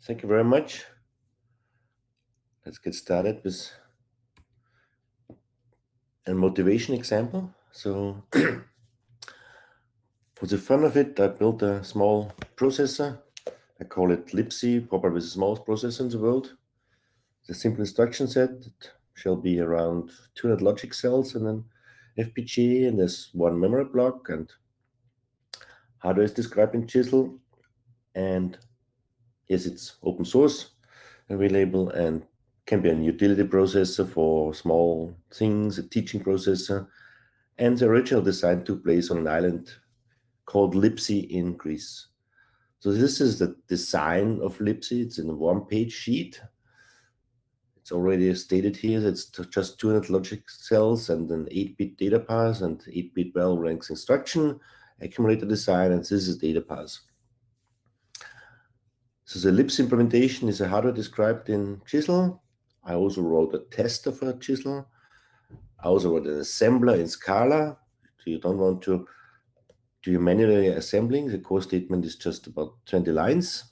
Thank you very much. Let's get started with a motivation example. So for the fun of it, I built a small processor. I call it Lipsi, probably the smallest processor in the world. The simple instruction set shall be around 200 logic cells and an FPGA, and there's one memory block, and hardware is described in Chisel. And yes, it's open source available and can be a utility processor for small things, a teaching processor. And the original design took place on an island called Lipsi in Greece. So this is the design of Lipsi. It's in a one-page sheet. It's already stated here that it's just 200 logic cells and an 8-bit data path and 8-bit well-ranked instruction, accumulator design, and this is data path. So the Lipsi implementation is a hardware described in Chisel. I also wrote a tester for Chisel. I also wrote an assembler in Scala. So you don't want to do manually assembling. The core statement is just about 20 lines.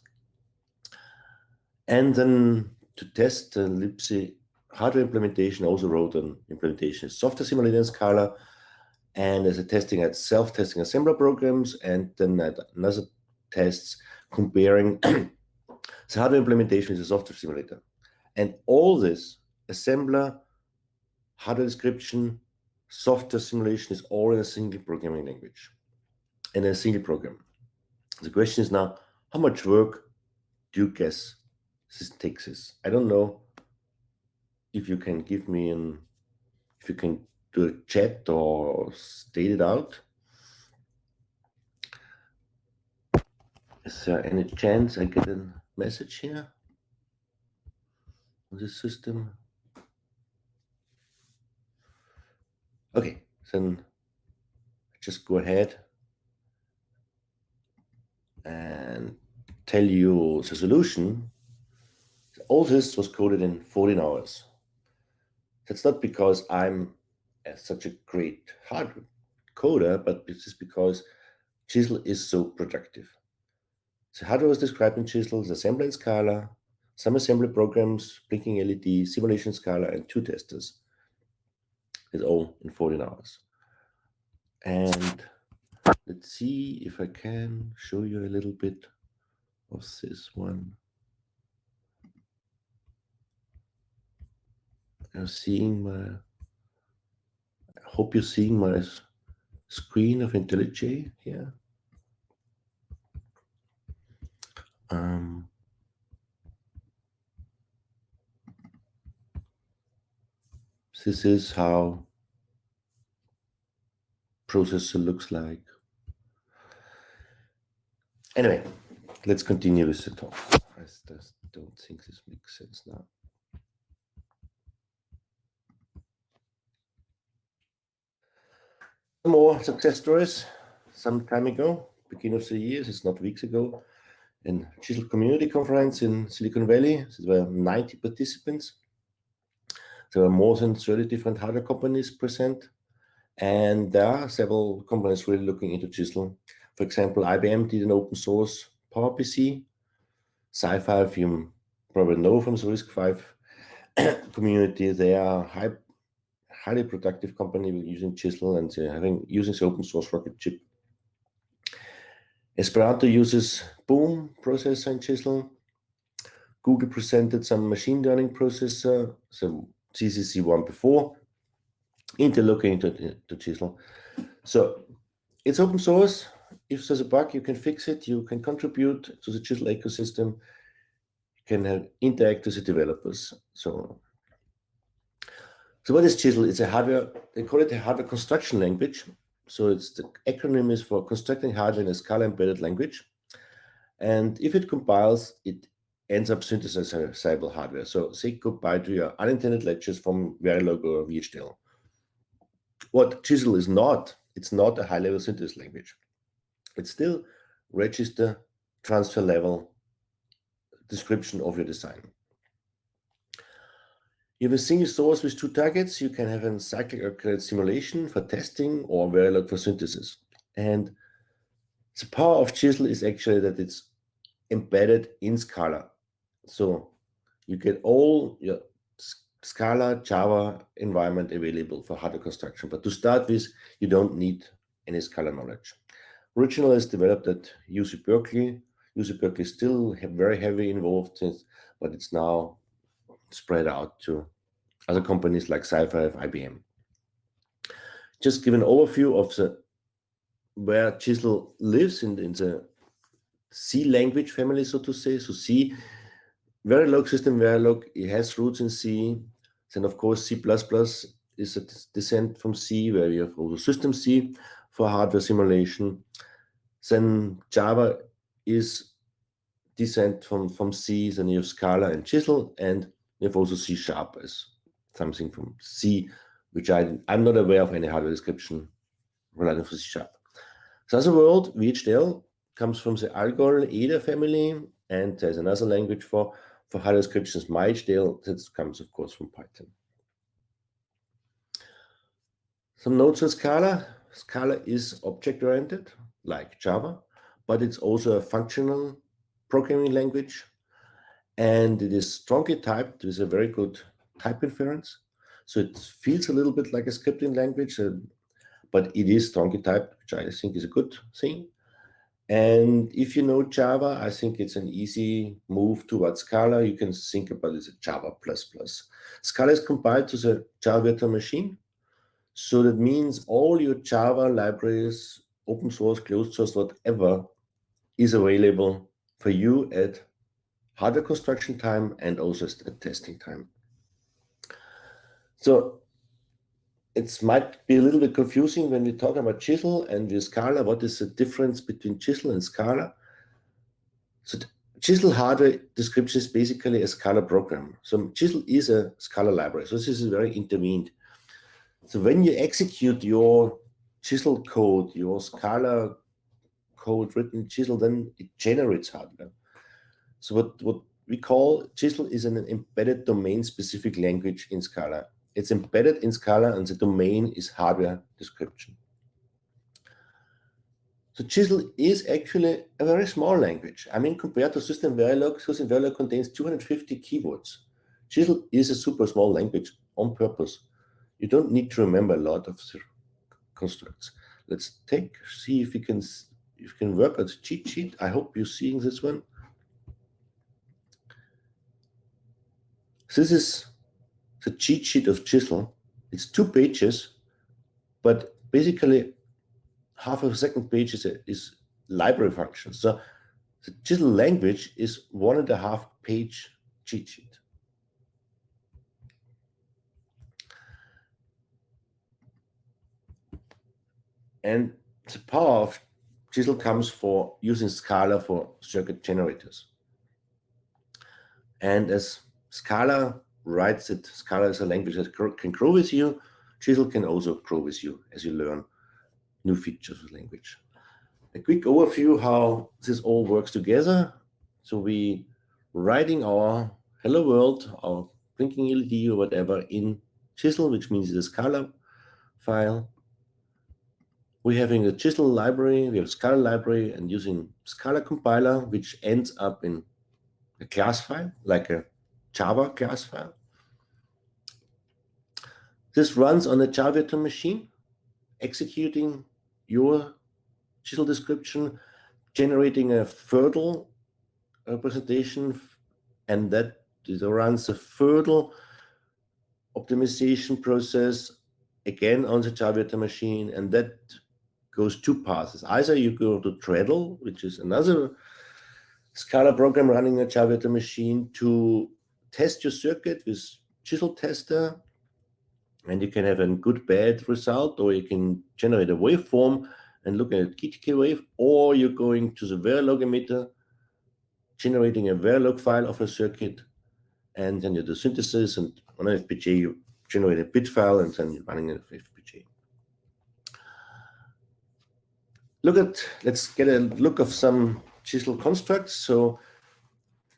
And then to test the Lipsi hardware implementation, I also wrote an implementation software simulator in Scala. And as a testing, I had self-testing assembler programs, and then I had another tests comparing the hardware implementation with the software simulator. And all this, assembler, hardware description, software simulation, is all in a single programming language, in a single program. The question is now, how much work do you guess this takes this? I don't know if you can give me if you can do a chat or state it out. Is there any chance I get a message here on this system? Okay, then just go ahead and tell you the solution. All this was coded in 14 hours. That's not because I'm such a great hardware coder, but it's just because Chisel is so productive. The hardware was described in Chisel, the assembler in Scala, some assembly programs, blinking LED, simulation Scala, and 2 testers. It's all in 14 hours. And let's see if I can show you a little bit of this one. You're seeing I hope you're seeing my screen of IntelliJ here. This is how processor looks like. Anyway, let's continue with the talk. I just don't think this makes sense now. Some more success stories. Some time ago, beginning of the year, it's not weeks ago, in Chisel Community Conference in Silicon Valley. There were 90 participants. There were more than 30 different hardware companies present. And there are several companies really looking into Chisel. For example, IBM did an open source PowerPC. Sci-Fi, if you probably know from the RISC-V community, they are highly productive company using Chisel and using the open source rocket chip. Esperanto uses Boom processor in Chisel. Google presented some machine learning processor, so CCC one before. Intel looking into Chisel. So it's open source. If there's a bug, you can fix it. You can contribute to the Chisel ecosystem. You can interact with the developers. So what is Chisel? It's a hardware, they call it a hardware construction language. So it's the acronym is for constructing hardware in a Scala embedded language. And if it compiles, it ends up synthesizable hardware. So say goodbye to your unintended ledgers from Verilog or VHDL. What Chisel is not, it's not a high-level synthesis language. It's still register transfer level description of your design. You have a single source with 2 targets. You can have a cyclic arcade simulation for testing or Verilog for synthesis. And the power of Chisel is actually that it's embedded in Scala. So you get all your Scala, Java environment available for hardware construction. But to start with, you don't need any Scala knowledge. Originally, it's developed at UC Berkeley. UC Berkeley is still very heavy involved, but it's now spread out to other companies like Sci-Fi, IBM. Just give an overview of where Chisel lives in the C language family, so to say. So C, Verilog system Verilog, it has roots in C. Then of course C++ is a descent from C, where we have also system C for hardware simulation. Then Java is descent from C, then you have Scala and Chisel, and you have also C# as something from C, which I'm not aware of any hardware description related to C#. The other word, VHDL, comes from the Algol Ada family, and there's another language for hardware descriptions, MyHDL, that comes of course from Python. Some notes on Scala. Scala is object-oriented, like Java, but it's also a functional programming language, and it is strongly typed with a very good type inference. So it feels a little bit like a scripting language, but it is strongly typed, which I think is a good thing. And if you know Java, I think it's an easy move towards Scala. You can think about it as a Java++. Scala is compiled to the Java virtual machine. So that means all your Java libraries, open source, closed source, whatever, is available for you at hardware construction time and also at testing time. So it might be a little bit confusing when we talk about Chisel and with Scala. What is the difference between Chisel and Scala? So Chisel hardware description is basically a Scala program. So Chisel is a Scala library. So this is very intervened. So when you execute your Chisel code, your Scala code written in Chisel, then it generates hardware. So what we call Chisel is an embedded domain-specific language in Scala. It's embedded in Scala, and the domain is hardware description. So Chisel is actually a very small language. I mean, compared to System Verilog, System Verilog contains 250 keywords. Chisel is a super small language on purpose. You don't need to remember a lot of the constructs. Let's see if we can work on the cheat sheet. I hope you're seeing this one. This is the cheat sheet of Chisel. It's 2 pages, but basically half of a second page is library function. So the Chisel language is 1.5 page cheat sheet. And the power of Chisel comes for using Scala for circuit generators. And as Scala writes it, Scala is a language that can grow with you. Chisel can also grow with you as you learn new features of the language. A quick overview how this all works together. So we writing our hello world, our blinking LED or whatever in Chisel, which means it's a Scala file. We're having a Chisel library, we have Scala library, and using Scala compiler, which ends up in a class file, like a Java class file. This runs on a Java virtual machine, executing your Chisel description, generating a Fördel representation, and that runs a Fördel optimization process again on the Java virtual machine, and that goes 2 paths. Either you go to Treadle, which is another Scala program running a Java virtual machine to test your circuit with Chisel tester, and you can have a good bad result, or you can generate a waveform and look at a GTK wave, or you're going to the Verilog emitter, generating a Verilog file of a circuit, and then you do synthesis, and on an FPGA you generate a bit file, and then you're running an FPGA. Let's get a look of some Chisel constructs. So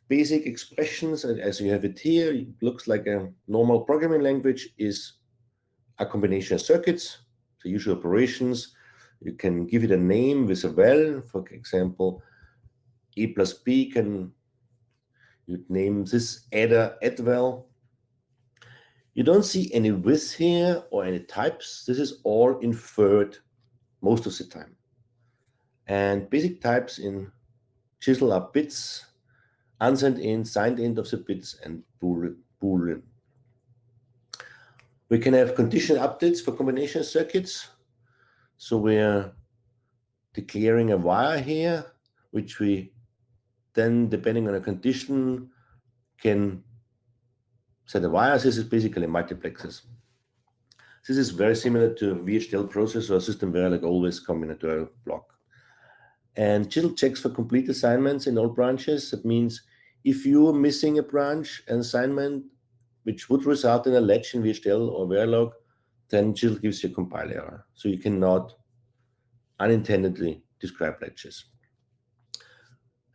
basic expressions, as you have it here, it looks like a normal programming language, is a combination of circuits, the usual operations. You can give it a name with a val. For example, A plus B you'd name this adder addval. You don't see any width here or any types. This is all inferred most of the time. And basic types in Chisel are bits, unsigned int, signed int of the bits, and Boolean. We can have conditional updates for combination circuits. So we're declaring a wire here, which we then, depending on a condition, can set a wire. This is basically multiplexers. This is very similar to VHDL processor system where like always combinatorial block. And Chisel checks for complete assignments in all branches. That means if you're missing a branch, an assignment, which would result in a latch in VHDL or Verilog, then Chisel gives you a compile error. So you cannot unintendedly describe latches.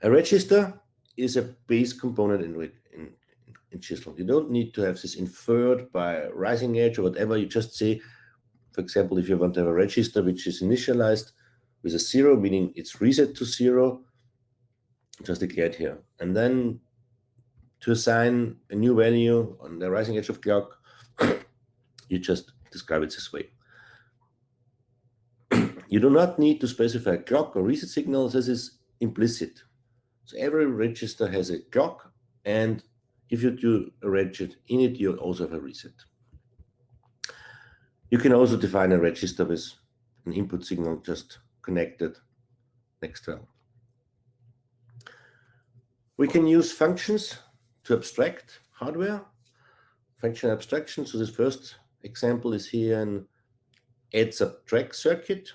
A register is a base component in Chisel. You don't need to have this inferred by rising edge or whatever. You just say, for example, if you want to have a register which is initialized with a 0, meaning it's reset to 0, just declare it here. And then to assign a new value on the rising edge of clock, you just describe it this way. You do not need to specify a clock or reset signal. This is implicit. So every register has a clock, and if you do a register in it, you also have a reset. You can also define a register with an input signal just connected next to it. We can use functions to abstract hardware. Function abstraction. So this first example is here an add subtract circuit,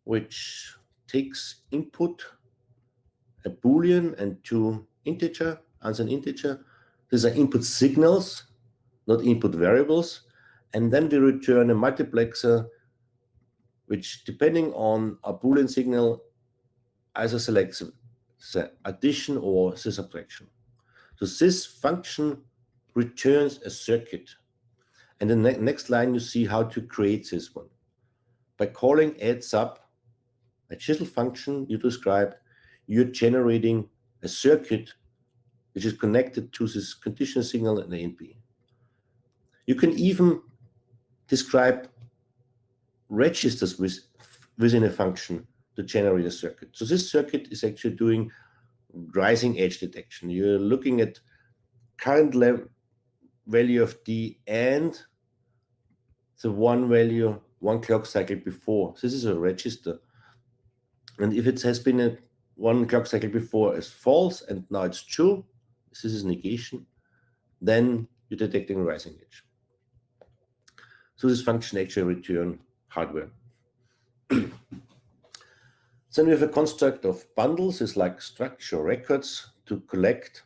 which takes input, a Boolean and two integer, answer an integer. These are input signals, not input variables. And then we return a multiplexer, which depending on a Boolean signal, either selects the addition or the subtraction. So this function returns a circuit. And in the next line, you see how to create this one. By calling add sub, a Chisel function you described, you're generating a circuit which is connected to this conditional signal in A and B. You can even describe registers within a function to generate a circuit. So this circuit is actually doing rising edge detection. You're looking at current value of D and the one clock cycle before. This is a register. And if it has been one clock cycle before as false and now it's true, this is negation, then you're detecting a rising edge. So this function actually return hardware. Then we have a construct of bundles. It's like structure records to collect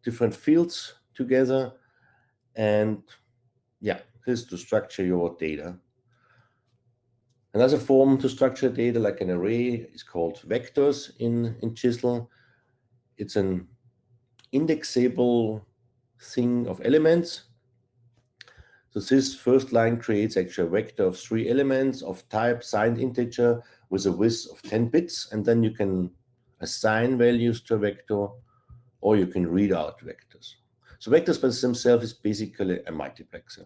different fields together. And yeah, this is to structure your data. Another form to structure data like an array is called vectors in Chisel. It's an indexable thing of elements. So this first line creates actually a vector of 3 elements of type signed integer with a width of 10 bits. And then you can assign values to a vector, or you can read out vectors. So vectors by themselves is basically a multiplexer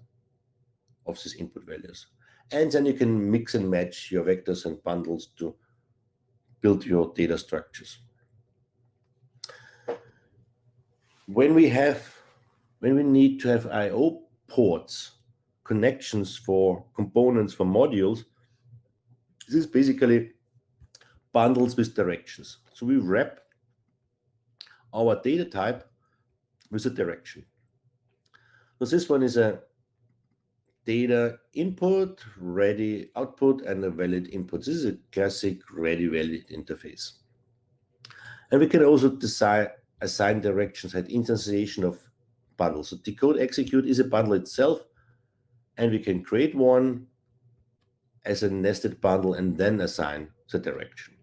of these input values. And then you can mix and match your vectors and bundles to build your data structures. When we need to have I/O ports, connections for components for modules, this is basically bundles with directions. So we wrap our data type with a direction. So this one is a data input, ready output, and a valid input. This is a classic ready valid interface. And we can also assign directions at instantiation of bundles. So decode execute is a bundle itself, and we can create one as a nested bundle and then assign the direction.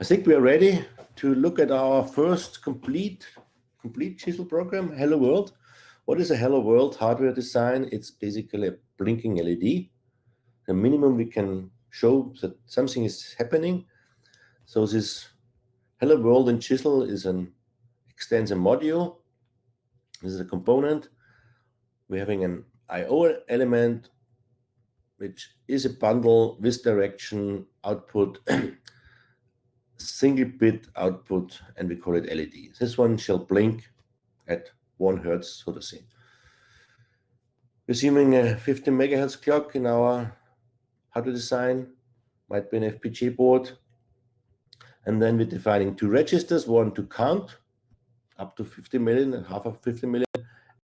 I think we are ready to look at our first complete Chisel program, Hello World. What is a Hello World hardware design? It's basically a blinking LED. The minimum we can show that something is happening. So this Hello World in Chisel is an extensor module. This is a component. We're having an I/O element, which is a bundle with direction, output, single bit output, and we call it LED. This one shall blink at 1 Hertz, so to say. We're assuming a 50 megahertz clock in our hardware design, might be an FPGA board. And then we're defining 2 registers, one to count up to 50 million and half of 50 million,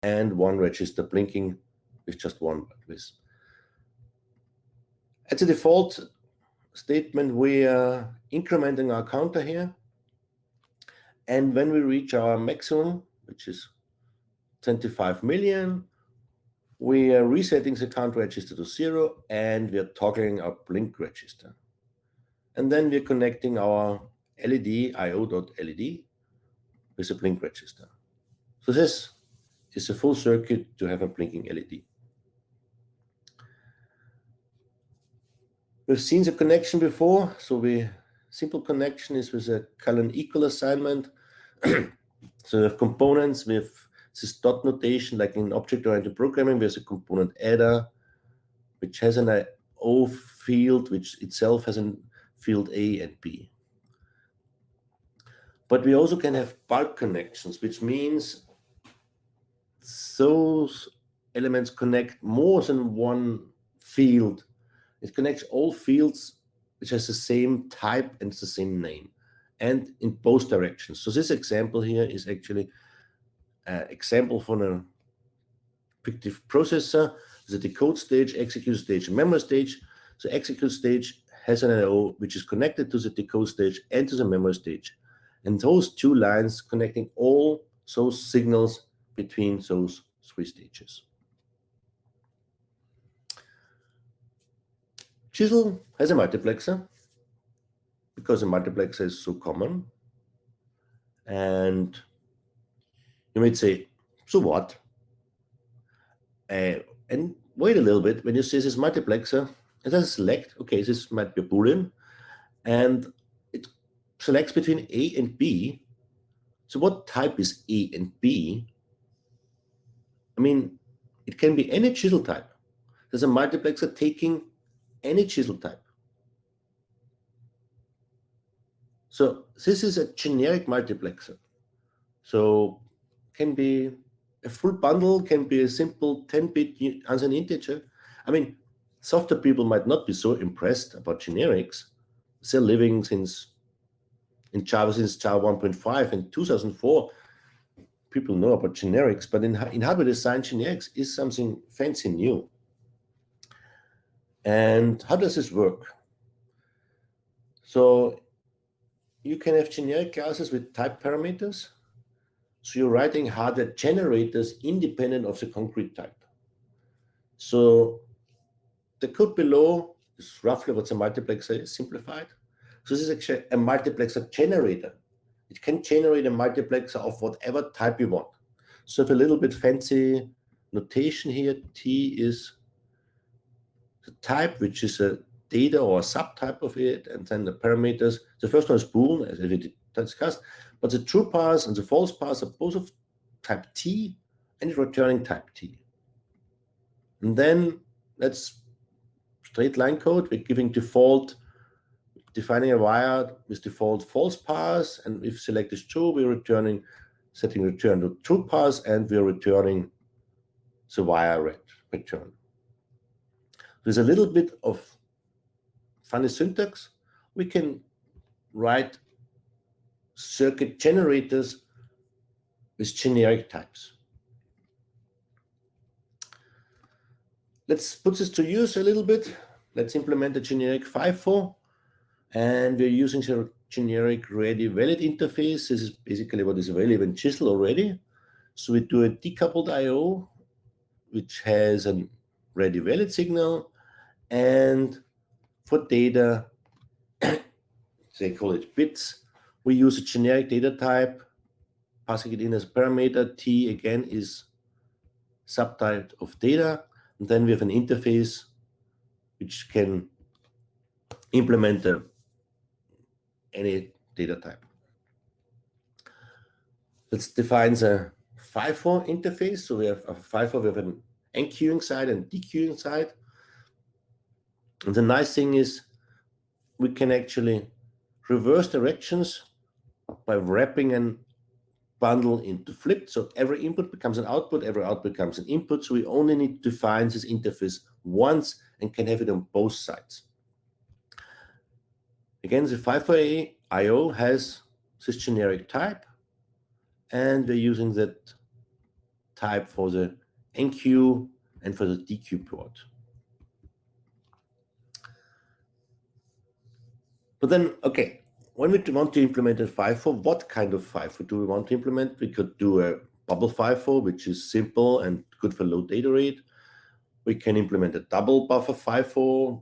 and 1 register blinking with just 1 with. As a default statement, we are incrementing our counter here. And when we reach our maximum, which is 25 million, we are resetting the count register to 0, and we are toggling our blink register. And then we're connecting our LED, IO.LED, with a blink register. So this is a full circuit to have a blinking LED. We've seen the connection before. So simple connection is with a colon equal assignment. So we have components with this dot notation, like in object-oriented programming, there's a component adder, which has an I/O field, which itself has a field A and B. But we also can have bulk connections, which means those elements connect more than one field. It connects all fields which has the same type and the same name, and in both directions. So this example here is actually an example for a fictive processor. The decode stage, execute stage, and memory stage. So execute stage has an I/O which is connected to the decode stage and to the memory stage. And those 2 lines connecting all those signals between those 3 stages. Chisel has a multiplexer because a multiplexer is so common. And you might say, so what? And wait a little bit. When you see this multiplexer, it has a select. Okay, this might be a Boolean. And it selects between A and B. So what type is A and B? I mean, it can be any chisel type. There's a multiplexer taking any chisel type. So this is a generic multiplexer. So can be a full bundle, can be a simple 10-bit as an integer. I mean, software people might not be so impressed about generics. They're living in Java since Java 1.5 and 2004. People know about generics, but in hardware design, generics is something fancy new. And how does this work? So you can have generic classes with type parameters. So you're writing hardware generators independent of the concrete type. So the code below is roughly what the multiplexer is, simplified. So this is actually a multiplexer generator. It can generate a multiplexer of whatever type you want. So if a little bit fancy notation here, T is the type, which is a data or a subtype of it, and then the parameters. The first one is Bool, as we discussed, but the true parse and the false parse are both of type T and returning type T. And then that's straight line code. We're giving default, defining a wire with default false parse, and if select is true, we're setting return to true parse, and we're returning the wire return. There's a little bit of funny syntax. We can write circuit generators with generic types. Let's put this to use a little bit. Let's implement a generic FIFO, and we're using the generic ready valid interface. This is basically what is available in Chisel already. So we do a decoupled I/O, which has a ready valid signal, and for data, they call it bits. We use a generic data type, passing it in as a parameter. T again is subtype of data, and then we have an interface which can implement any data type. Let's define the FIFO interface. So we have a FIFO, we have an enqueuing side and dequeuing side. And the nice thing is we can actually reverse directions by wrapping a bundle into flipped. So every input becomes an output, every output becomes an input. So we only need to define this interface once and can have it on both sides. Again, the FIFO I/O has this generic type, and we're using that type for the enqueue and for the dequeue port. But then, okay, when we want to implement a FIFO, what kind of FIFO do we want to implement? We could do a bubble FIFO, which is simple and good for low data rate. We can implement a double buffer FIFO,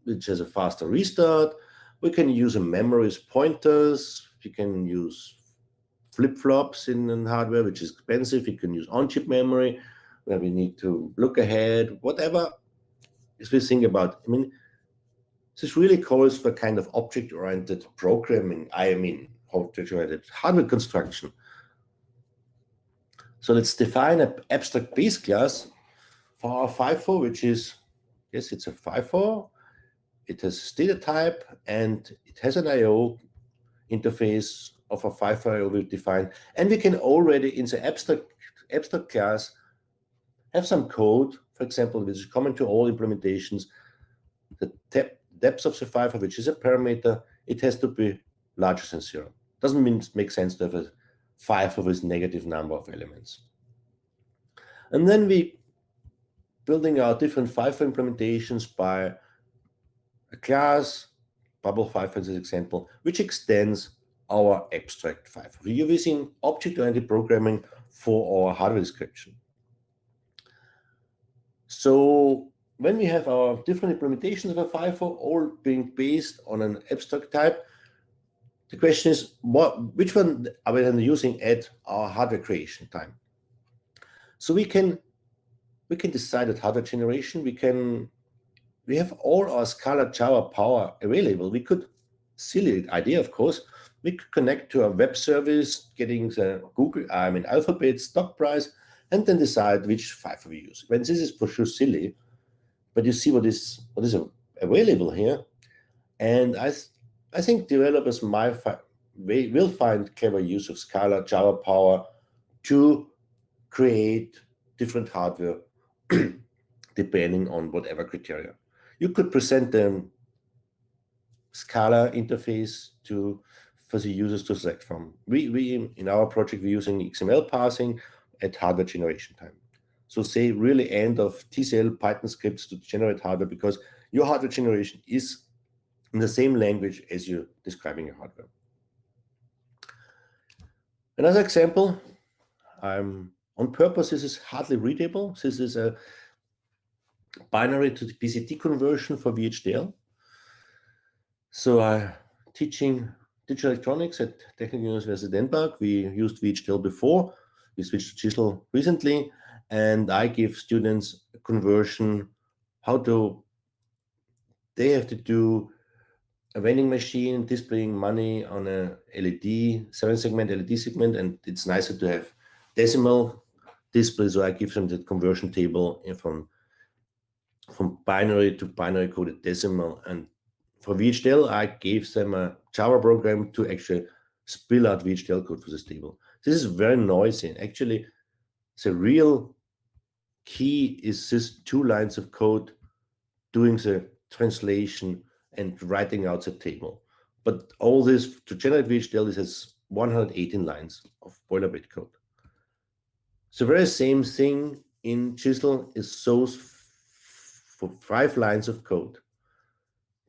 which has a faster restart. We can use a memory as pointers. You can use flip-flops in hardware, which is expensive. You can use on-chip memory, where we need to look ahead, whatever we think about. I mean, this really calls for kind of object-oriented programming. I mean, object-oriented hardware construction. So let's define an abstract base class for our FIFO, which is, yes, it's a FIFO. It has data type and it has an I/O interface of a FIFO I/O we define. And we can already in the abstract class have some code, for example, which is common to all implementations. The depth of the FIFO, which is a parameter, it has to be larger than 0. Doesn't mean it makes sense to have a FIFO with negative number of elements. And then we building our different FIFO implementations by a class, bubble FIFO as an example, which extends our abstract FIFO. We're using object-oriented programming for our hardware description. So when we have our different implementations of a FIFO, all being based on an abstract type, the question is, which one are we then using at our hardware creation time? So we can decide at hardware generation. We have all our Scala Java power available. We could, silly idea, of course, we could connect to a web service, getting the Alphabet stock price, and then decide which FIFO we use. When this is for sure silly, but you see what is available here. And I think developers will find clever use of Scala Java power to create different hardware depending on whatever criteria. You could present the Scala interface for the users to select from. We in our project, we're using XML parsing at hardware generation time. So say really end of TCL Python scripts to generate hardware, because your hardware generation is in the same language as you're describing your hardware. Another example, on purpose, this is hardly readable. This is a binary to the PCT conversion for VHDL. So I'm teaching digital electronics at Technical University of Denmark. We used VHDL before. We switched to Chisel recently, and I give students a conversion, they have to do a vending machine displaying money on a LED, 7-segment LED segment, and it's nicer to have decimal display, so I give them the conversion table from binary to binary coded decimal. And for VHDL, I gave them a Java program to actually spill out VHDL code for this table. This is very noisy, and actually the real key is this 2 lines of code doing the translation and writing out the table. But all this, to generate VHDL, this has 118 lines of boilerplate code. The very same thing in Chisel is source for 5 lines of code,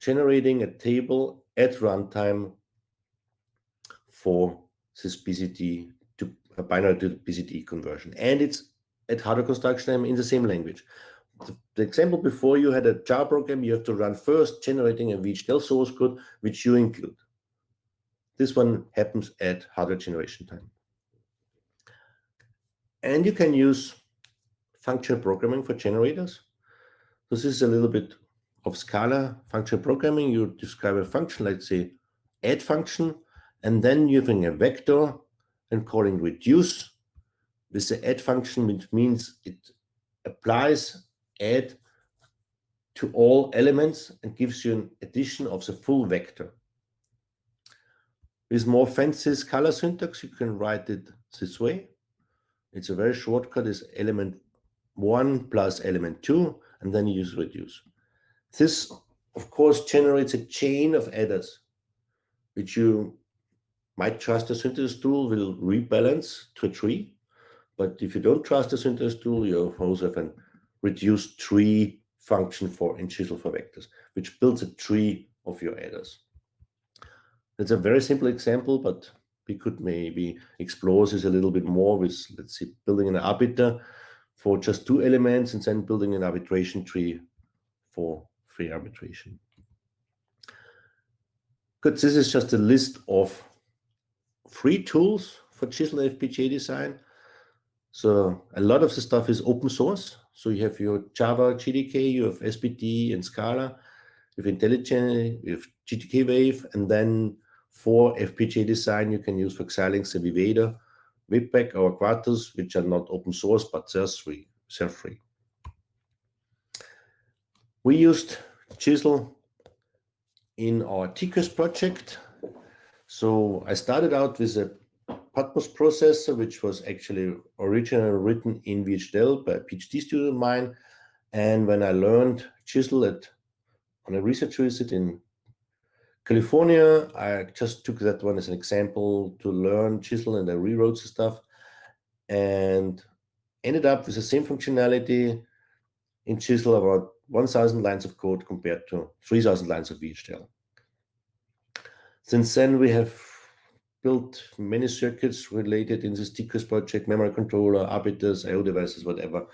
generating a table at runtime for this PCT to a binary to PCT conversion. And it's at hardware construction time in the same language. The example before, you had a Java program, you have to run first, generating a VHDL source code, which you include. This one happens at hardware generation time. And you can use functional programming for generators. So this is a little bit of Scala functional programming. You describe a function, let's say add function, and then using a vector and calling reduce with the add function, which means it applies add to all elements and gives you an addition of the full vector. With more fancy Scala syntax, you can write it this way. It's a very shortcut, is element 1 plus element 2, and then you use reduce. This, of course, generates a chain of adders, which you might trust the synthesis tool will rebalance to a tree. But if you don't trust the synthesis tool, you also have a reduced tree function in Chisel for vectors, which builds a tree of your adders. It's a very simple example, but we could maybe explore this a little bit more with, let's see, building an arbiter for just 2 elements and then building an arbitration tree for free arbitration. Good, this is just a list of free tools for Chisel FPGA design. So a lot of the stuff is open source. So you have your Java GDK, you have SBD and Scala, you have IntelliJ, you have GTK Wave, and then for FPGA design, you can use for Xilinx, the Viveda, Webpack, or Quartus, which are not open source, but they're free. We used Chisel in our T-CREST project. So I started out with a Patmos processor, which was actually originally written in VHDL by a PhD student of mine. And when I learned Chisel on a research visit in California, I just took that one as an example to learn Chisel, and I rewrote the stuff and ended up with the same functionality in Chisel, about 1,000 lines of code compared to 3,000 lines of VHDL. Since then, we have built many circuits related in this T-CREST project, memory controller, arbiters, I/O devices, whatever,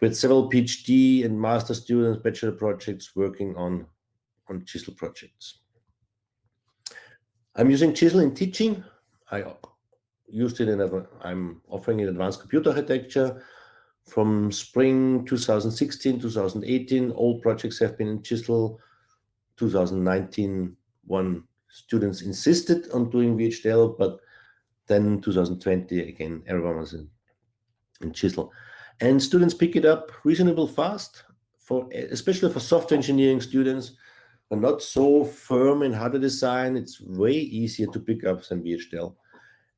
with several PhD and master students, bachelor projects working on Chisel projects. I'm using Chisel in teaching. I used it I'm offering in advanced computer architecture. From spring 2016, 2018, all projects have been in Chisel. 2019, students insisted on doing VHDL, but then 2020, again, everyone was in Chisel. And students pick it up reasonably fast, especially for software engineering students are not so firm in hardware design. It's way easier to pick up than VHDL.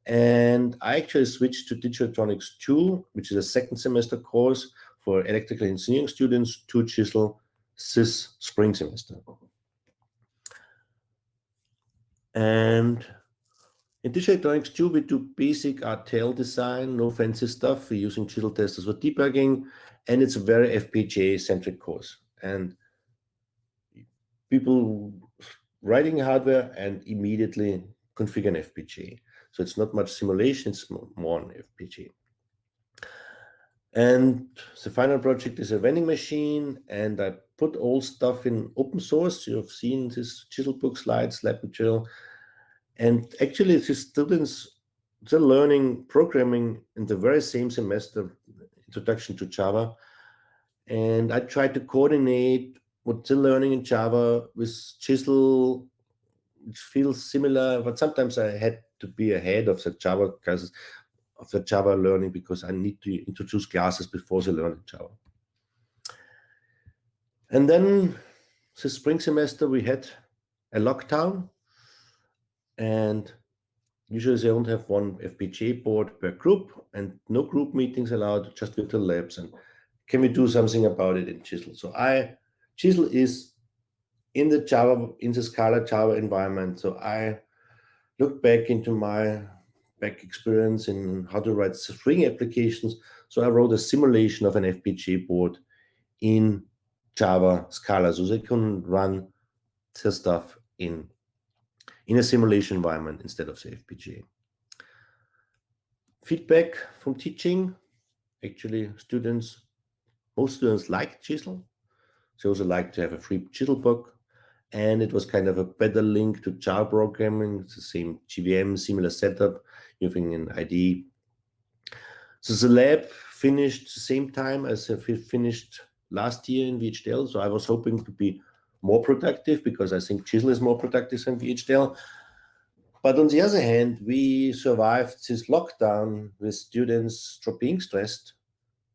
And I actually switched to Digital Electronics 2, which is a second semester course for electrical engineering students, to Chisel this spring semester. And in Digital Electronics 2, we do basic RTL design, no fancy stuff. We're using Chisel testers for debugging, and it's a very FPGA-centric course. And people writing hardware and immediately configure an FPGA. So it's not much simulation, it's more on FPGA. And the final project is a vending machine, and I put all stuff in open source. You've seen this Chisel Book slides, lab material. And actually, the students, they're learning programming in the very same semester, Introduction to Java. And I tried to coordinate what they're learning in Java with Chisel, which feels similar, but sometimes I had to be ahead of the Java classes, of the Java learning, because I need to introduce classes before they learn Java. And then the spring semester, we had a lockdown, and usually they only have one FPGA board per group and no group meetings allowed, just virtual labs. And can we do something about it in Chisel? So Chisel is in the Scala Java environment. So I looked back into my experience in how to write string applications. So I wrote a simulation of an FPGA board in Java Scala, so they can run their stuff in a simulation environment instead of the FPGA. Feedback from teaching, actually most students like Chisel. They also like to have a free Chisel book, and it was kind of a better link to Java programming. It's the same GVM, similar setup, using an IDE. So the lab finished the same time as we finished last year in VHDL. So I was hoping to be more productive, because I think Chisel is more productive than VHDL. But on the other hand, we survived this lockdown with students being stressed,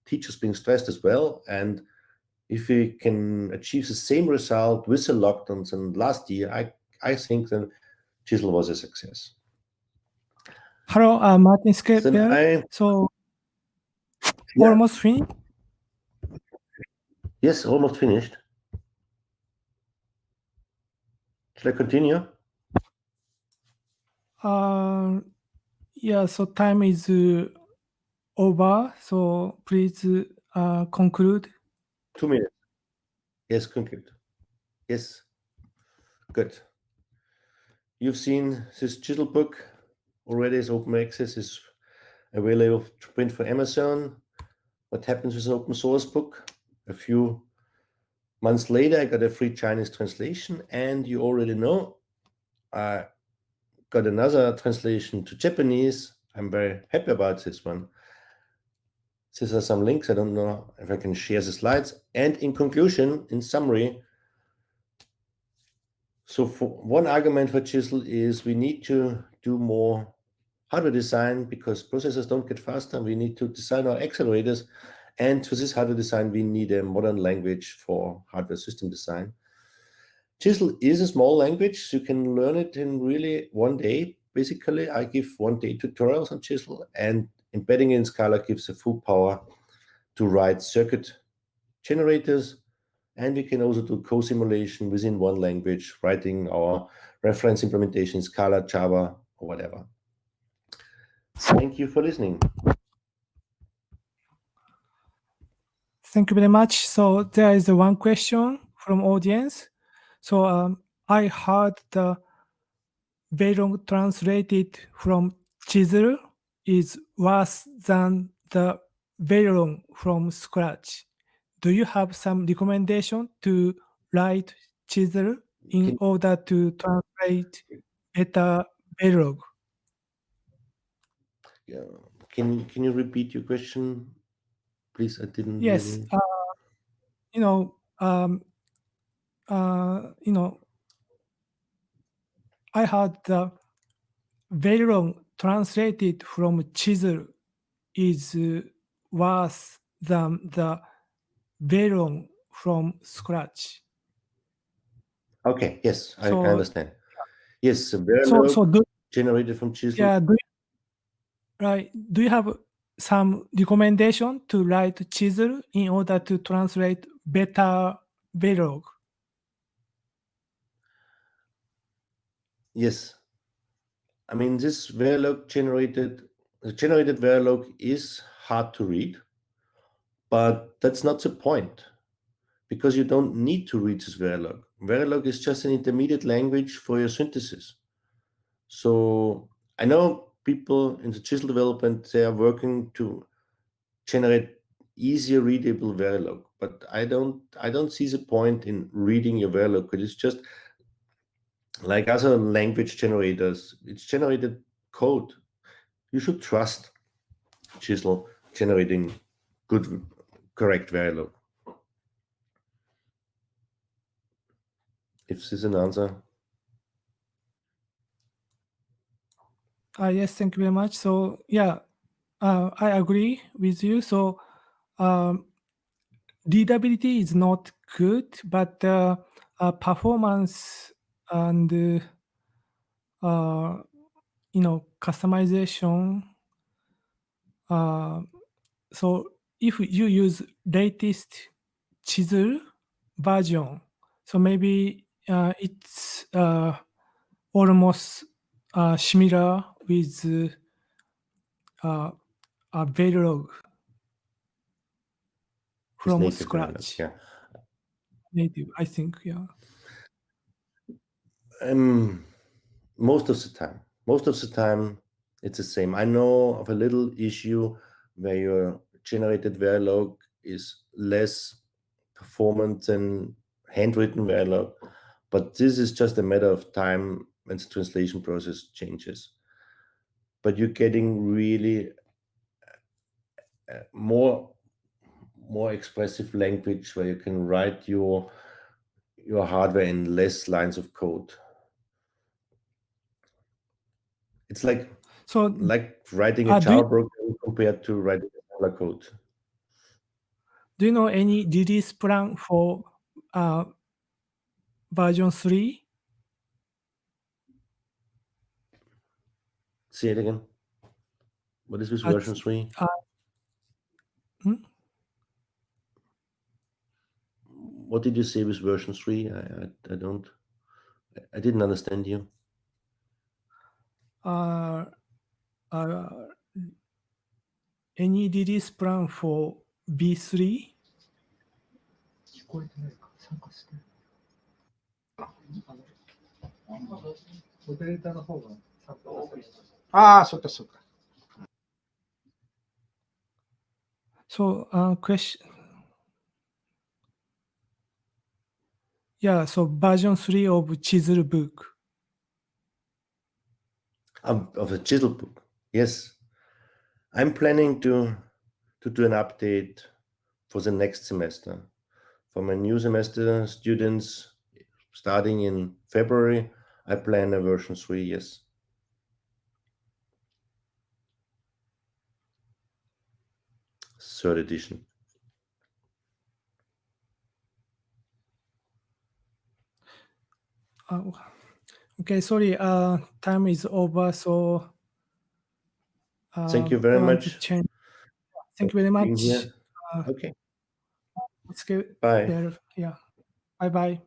teachers being stressed as well. And if we can achieve the same result with the lockdowns than last year, I think then Chisel was a success. Hello, Martin Schoeberl. So, yeah. Almost finished? Yes, almost finished. Should I continue? Yeah, so time is over. So please conclude. 2 minutes. Yes, conclude. Yes. Good. You've seen this Chisel book already. Is open access, is available to print for Amazon. What happens with an open source book? A few months later, I got a free Chinese translation, and you already know I got another translation to Japanese. I'm very happy about this one. These are some links. I don't know if I can share the slides. And in conclusion, in summary, so for one argument for Chisel is we need to do more hardware design because processors don't get faster. We need to design our accelerators. And for this hardware design, we need a modern language for hardware system design. Chisel is a small language, so you can learn it in really one day. Basically, I give one-day tutorials on Chisel, and embedding in Scala gives the full power to write circuit generators. And we can also do co-simulation within one language, writing our reference implementation in Scala, Java, or whatever. Thank you for listening. Thank you very much. So there is one question from audience. So I heard the Verilog translated from Chisel is worse than the Verilog from scratch. Do you have some recommendation to write Chisel in order to translate better Verilog? Can you repeat your question, please? I didn't Yes. really... I heard the Verilog translated from Chisel is worse than the Verilog from scratch. Okay, yes, I understand. Yes, the Verilog generated from Chisel. Yeah, do you have some recommendation to write Chisel in order to translate better Verilog? Yes. I mean, this Verilog generated Verilog is hard to read, but that's not the point, because you don't need to read this Verilog. Verilog is just an intermediate language for your synthesis. So I know people in the Chisel development, they are working to generate easier readable Verilog, but I don't see the point in reading your Verilog, because it's just like other language generators. It's generated code. You should trust Chisel generating good, correct Verilog. If this is an answer. Yes, thank you very much. So yeah, I agree with you. So readability is not good, but performance and customization. So if you use latest Chisel version, so maybe it's almost similar with a Verilog from scratch. Verilog, yeah. Native, I think, yeah. Most of the time, it's the same. I know of a little issue where your generated Verilog is less performant than handwritten Verilog, but this is just a matter of time when the translation process changes. But you're getting really more expressive language where you can write your hardware in less lines of code. It's like So writing a do you, Java program compared to writing a Scala code. do you know any release plan for version 3? Say it again. What is this version 3? What did you say with version 3? I didn't understand you. Any release plan for V3? 聞こえてないか参加して。モデレーターの方が参加させる。ああ、そっかそっか。So question. Yeah, so version 3 of Chisel Book. Of the Chisel Book, yes. I'm planning to do an update for the next semester. For my new semester students starting in February, I plan a version 3, yes. Third edition. Okay, sorry, time is over, so Thank you very I want much. to change. Thank you very much. Okay. Let's get Bye. there. Yeah. Bye-bye.